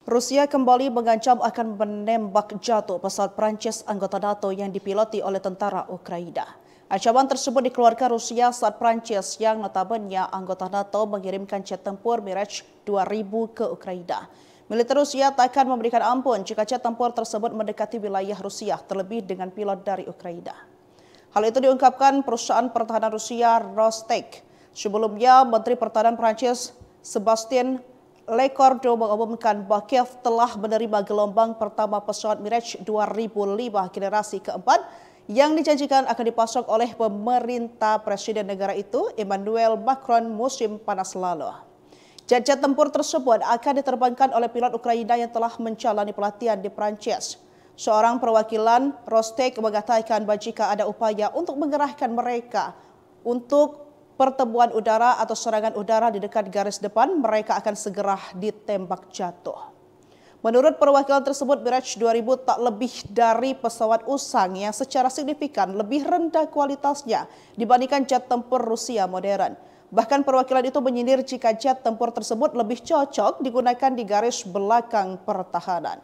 Rusia kembali mengancam akan menembak jatuh pesawat Prancis anggota NATO yang dipiloti oleh tentara Ukraina. Ancaman tersebut dikeluarkan Rusia saat Prancis yang notabene anggota NATO mengirimkan jet tempur Mirage 2000 ke Ukraina. Militer Rusia tak akan memberikan ampun jika jet tempur tersebut mendekati wilayah Rusia, terlebih dengan pilot dari Ukraina. Hal itu diungkapkan perusahaan pertahanan Rusia Rostec. Sebelumnya, Menteri Pertahanan Prancis Sébastien Lecornu mengumumkan bahwa Kiev telah menerima gelombang pertama pesawat Mirage 2005 generasi keempat yang dijanjikan akan dipasok oleh pemerintah Presiden negara itu, Emmanuel Macron, musim panas lalu. Jet-jet tempur tersebut akan diterbangkan oleh pilot Ukraina yang telah menjalani pelatihan di Prancis. Seorang perwakilan Rostec mengatakan bahwa jika ada upaya untuk mengerahkan mereka untuk pertemuan udara atau serangan udara di dekat garis depan, mereka akan segera ditembak jatuh. Menurut perwakilan tersebut, Mirage 2000 tak lebih dari pesawat usang yang secara signifikan lebih rendah kualitasnya dibandingkan jet tempur Rusia modern. Bahkan perwakilan itu menyindir jika jet tempur tersebut lebih cocok digunakan di garis belakang pertahanan.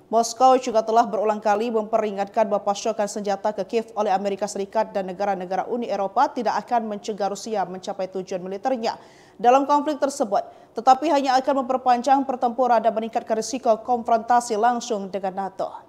Moskow juga telah berulang kali memperingatkan bahwa pasokan senjata ke Kiev oleh Amerika Serikat dan negara-negara Uni Eropa tidak akan mencegah Rusia mencapai tujuan militernya dalam konflik tersebut, tetapi hanya akan memperpanjang pertempuran dan meningkatkan risiko konfrontasi langsung dengan NATO.